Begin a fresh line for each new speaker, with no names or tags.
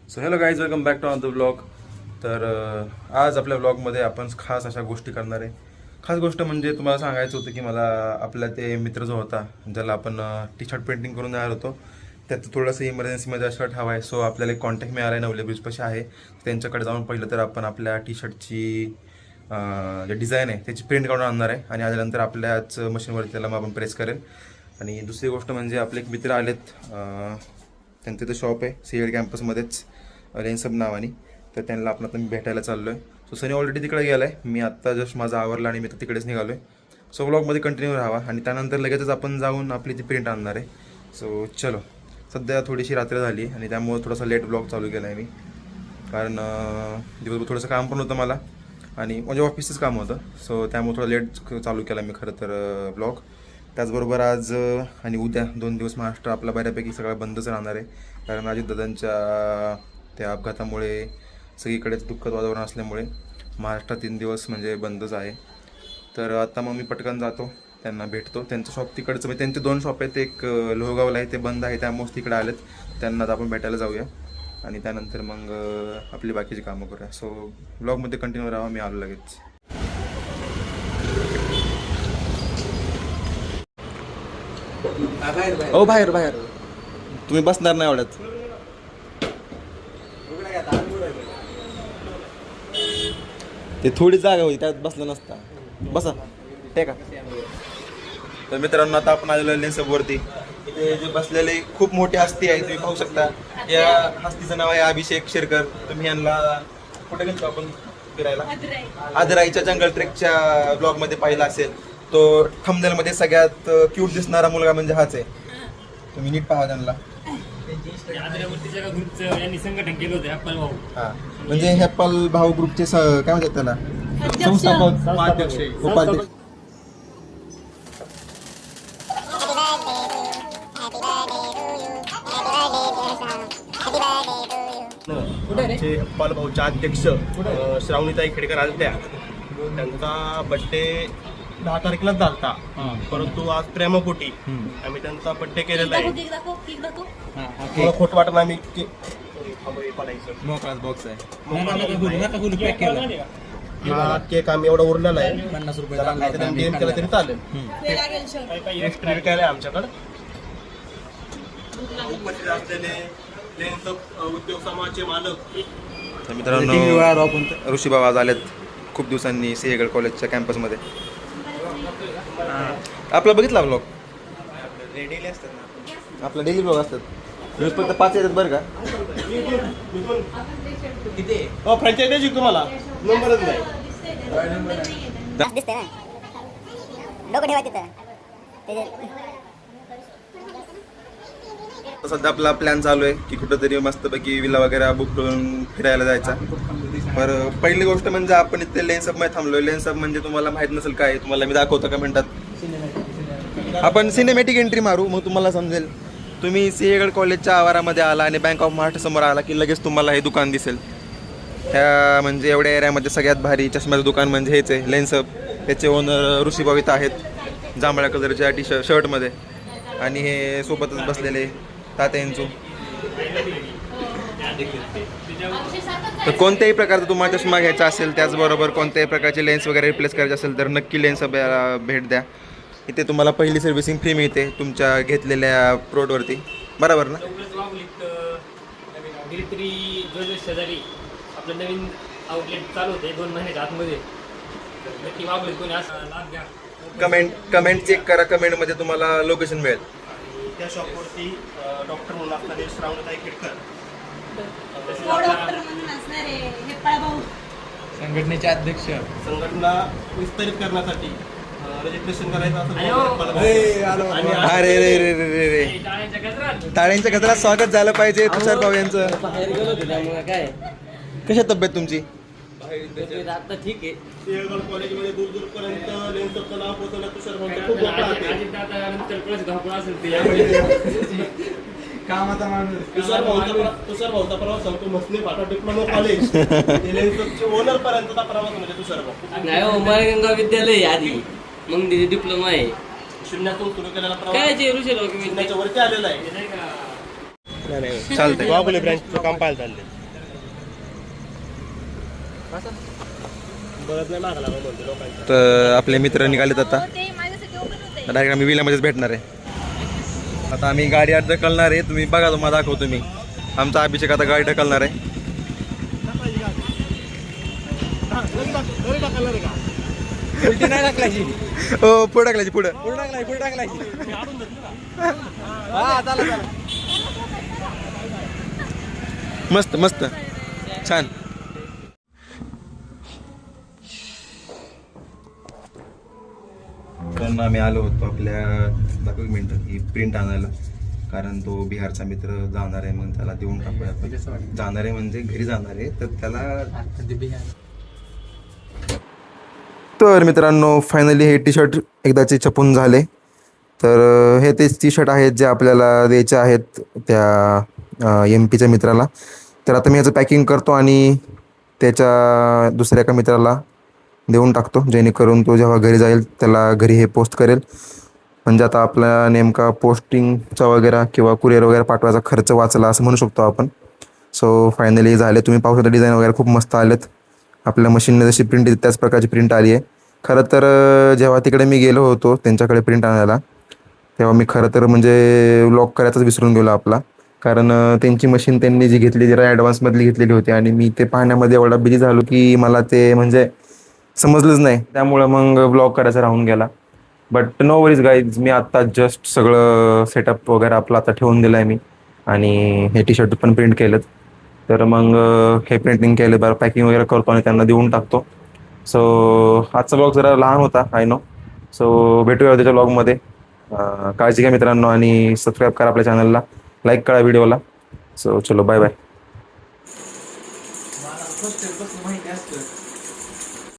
So hello guys, welcome back to another blog. तर आज आपल्या ब्लॉगमध्ये आपण खास अशा गोष्टी करणार आहे. खास गोष्ट म्हणजे तुम्हाला सांगायचं होतं की मला आपला ते मित्र जो होता ज्याला आपण टी शर्ट पेंटिंग करून देणार होतो, त्याचं थोडंसं इमर्जन्सीमध्ये शर्ट हवा आहे. सो आपल्याला एक कॉन्टॅक्ट मिळाला आहे नवले ब्रिजपाशी आहे. त्यांच्याकडे जाऊन पहिलं तर आपण आपल्या टी शर्टची जे डिझाईन आहे त्याची प्रिंट काढून आणणार आहे आणि आल्यानंतर आपल्याच मशीनवरती त्याला मग आपण प्रेस करेल. आणि दुसरी गोष्ट म्हणजे आपले एक मित्र आलेत, त्यांचं ते शॉप आहे CED कॅम्पसमध्येच लेन्सअप नावाने. तर त्यांना आपण आता मी भेटायला चाललो आहे. सो सनी ऑलरेडी तिकडे गेला आहे, मी आत्ता जस्ट माझा आवरला आणि मी तर तिकडेच निघालो आहे. सो ब्लॉगमध्ये कंटिन्यू राहावा आणि त्यानंतर लगेचच आपण जाऊन आपली ती प्रिंट आणणार आहे. सो चलो. सध्या थोडीशी रात्र झाली आणि त्यामुळे थोडासा लेट ब्लॉग चालू केला आहे मी, कारण दिवसभर थोडंसं काम पण होतं मला आणि माझ्या ऑफिसचंच काम होतं. सो त्यामुळे थोडं लेट चालू केला मी खरं तर ब्लॉग. त्याचबरोबर आज आणि उद्या 2 दिवस महाराष्ट्र आपला बऱ्यापैकी सगळं बंदच राहणार आहे, कारण अजितदादांच्या त्या अपघातामुळे सगळीकडेच दुःखद वातावरण असल्यामुळे महाराष्ट्रात 3 दिवस म्हणजे बंदच आहे. तर आता मग मी पटकन जातो, त्यांना भेटतो. त्यांचं शॉप तिकडचं म्हणजे त्यांचे 2 शॉप आहेत, एक लोहगावला आहे ते बंद आहे, त्यामुळेच तिकडे आलेत. त्यांना आता आपण भेटायला जाऊया आणि त्यानंतर मग आपली बाकीची कामं करूया. सो ब्लॉगमध्ये कंटिन्यू राहा, मी आलो लगेच. ओ बाहेर बाहेर तुम्ही बसणार नाही एवढ्यात. ते थोडी जागा होती त्यात बसलं नसता. बसा टेका. तर मित्रांनो, आता आपण आलेलो लेन्सअपवरती. इथे जे बसलेले खूप मोठी हस्ती आहे, तुम्ही पाहू शकता. या हस्तीचं नाव आहे अभिषेक शेरकर. तुम्ही यांना कुठे गेलो आपण फिरायला? आदराईच्या जंगल ट्रेकच्या ब्लॉगमध्ये पाहिला असेल. तो थंबनेलमध्ये सगळ्यात क्यूट दिसणारा मुलगा म्हणजे हाच आहे. तुम्ही नीट पहा त्यांना.
संघटन केलं होतं हॅपल भाऊ.
हा, म्हणजे हॅपल भाऊ ग्रुपचे काय म्हणतात त्याला, संस्थापक उपाध्यक्ष.
आमचे हप्पाल भाऊच्या अध्यक्ष श्रावणीताई खेडेकर आलत्या. त्यांचा बड्डे 10 तारखेलाच झालता, परंतु आज प्रेमापोटी आम्ही त्यांचा बड्डे केलेला आहे. मला खोट वाटत आम्ही
बॉक्स आहे.
हा केक आम्ही एवढा उरलेला आहे, 50 रुपये गेम केला तरी चालेल. एक्स्ट्रा काय आहे आमच्याकडे. उपस्थित असलेले लेन्सअप उद्योग समाजाचे मालक.
तर मित्रांनो, ऋषीबाबा आज आलेत खूप दिवसांनी सिंहगड कॉलेजच्या कॅम्पसमध्ये. आपला बघितला ब्लॉग? आपला डेली ब्लॉग असतात. न्यूज फक्त 5 येतात बरं का.
फ्रँचायझी द्यायची तुम्हाला नंबरच नाही.
दिसतंय ना, डोकं ठेवा तिथं.
सध्या आपला प्लॅन चालू आहे की कुठंतरी मस्तपैकी विला वगैरे बुक करून फिरायला जायचा. बरं, पहिली गोष्ट म्हणजे आपण इथे लेन्सअपमध्ये थांबलो. लेन्सअप म्हणजे तुम्हाला माहीत नसेल काय, तुम्हाला मी दाखवतो कमेंटात. आपण सिनेमॅटिक एंट्री मारू, मग तुम्हाला समजेल. तुम्ही सिंहगड कॉलेजच्या आवारामध्ये आला आणि बँक ऑफ महाराष्ट्र समोर आला की लगेच तुम्हाला हे दुकान दिसेल. ह्या म्हणजे एवढ्या एरियामध्ये सगळ्यात भारी चष्म्याचं दुकान म्हणजे हेच आहे, लेन्सअप. त्याचे ओनर ऋषीभाऊ इथं आहेत जांभळ्या कलरच्या शर्टमध्ये, आणि हे सोबतच बसलेले तात्यांचू. तर कोणत्याही प्रकारचा तुम्हाला चष्मा घ्यायचा असेल, त्याचबरोबर कोणत्याही प्रकारचे लेन्स वगैरे रिप्लेस करायचे असेल तर नक्की लेन्सअपला भेट द्या. इथे तुम्हाला पहिली सर्व्हिसिंग फ्री मिळते तुमच्या घेतलेल्या प्रोडक्टवरती, बरोबर ना?
शेजारी आपलं नवीन आउटलेट चालू होते 2 महिन्याच्या आतमध्ये. नक्की वागले कोणी असं लाभ घ्या.
कमेंट चेक करा, कमेंटमध्ये तुम्हाला लोकेशन मिळेल.
त्या शॉपवरती डॉक्टर म्हणून असणारे श्रावणीताई खेडेकर,
संघटनेचे अध्यक्ष,
संघटना विस्तारित करण्यासाठी रजिस्ट्रेशन करायचं असेल.
अरे रे रे रे रे रे, टाळ्यांच्या गजरात स्वागत झालं पाहिजे तुषार भाऊ यांचं.
काय
कशा तब्येत तुमची?
आता ठीक आहे.
सिंहगड कॉलेजमध्ये दूर दूरपर्यंत लेन्सअपचं नाव पोहोचवलं तुषार भाऊंचं खूप मोठं हात आहे. तुषार भाऊचा प्रवास सांगतो. मसने फाटा डिप्लोमा कॉलेज लेन्सअपचे ओनर पर्यंतचा प्रवास म्हणजे तुषार भाऊ.
नाही हो, माळगंगा विद्यालय आधी, मग डिप्लोमा आहे.
शून्यातून सुरू केलेला प्रवास
काय जे ऋषी
शून्याच्या वरती आलेला आहे.
चालतंय.
वाघोली ब्रँचचं काम पाहायला चाललंय. बरं नाही मागला म्हणतो लोकांच्या.
तर आपले मित्र निघालेत आता.
ते माझ्यासाठी ओपन होते.
डायरेक्ट आम्ही विल्यामध्येच भेटणार आहे. आता आम्ही गाडी आज ढकलणार आहे. तुम्ही बघा, तुम्हाला दाखवतो मी. आमचा अभिषेक आता गाडी ढकलणार आहे. हो, पुढे टाकलायची, पुढे मस्त मस्त छान. पण आम्ही आलो होतो आपल्या 10 मिनिटं ही प्रिंट आणायला, कारण तो बिहारचा मित्र जाणार आहे, मग त्याला देऊन टाकूया आपण. जाणार आहे म्हणजे घरी जाणार आहे, तर त्याला. तर मित्रांनो, फायनली हे टी शर्ट एकदाचे छपून झाले. तर हे तेच टी शर्ट आहेत जे आपल्याला द्यायचे आहेत त्या MP च्या मित्राला. तर आता मी याचं पॅकिंग करतो आणि त्याच्या दुसऱ्या एका मित्राला देऊन टाकतो, जेणेकरून तो जेव्हा घरी जाईल त्याला घरी हे पोस्ट करेल. म्हणजे आता आपला नेमका पोस्टिंगचा वगैरे किंवा कुरिअर वगैरे पाठवायचा खर्च वाचला असं म्हणू शकतो आपण. सो फायनली झाले. तुम्ही पाहू शकता डिझाईन वगैरे खूप मस्त आलेत. आपल्या मशीनने जशी प्रिंट येते त्याच प्रकारची प्रिंट आली आहे. खरं तर जेव्हा तिकडे मी गेलो होतो त्यांच्याकडे प्रिंट आणायला, तेव्हा मी खरं तर म्हणजे व्लॉग करायचाच विसरून गेलो आपला. कारण त्यांची मशीन त्यांनी जी घेतली जरा ॲडव्हान्समधली घेतलेली होती आणि मी ते पाहण्यामध्ये एवढा बिझी झालो की मला ते म्हणजे समजलंच नाही. त्यामुळं मग व्लॉग करायचा राहून गेला. बट नो वरीज गाईज, मी आत्ता जस्ट सगळं सेटअप वगैरे आपलं आता ठेवून दिलं आहे मी. आणि हे टी शर्ट पण प्रिंट केलं. तर मग हे प्रिंटिंग केलं, बरं पॅकिंग वगैरे करतो आणि त्यांना देऊन टाकतो. सो आजचा ब्लॉग जरा लहान होता, आय नो. सो भेटूया त्याच्या ब्लॉगमध्ये. काळजी घ्या मित्रांनो आणि सबस्क्राईब करा आपल्या चॅनलला, लाईक करा व्हिडिओला. सो चलो, बाय बाय.
मला माहिती असतं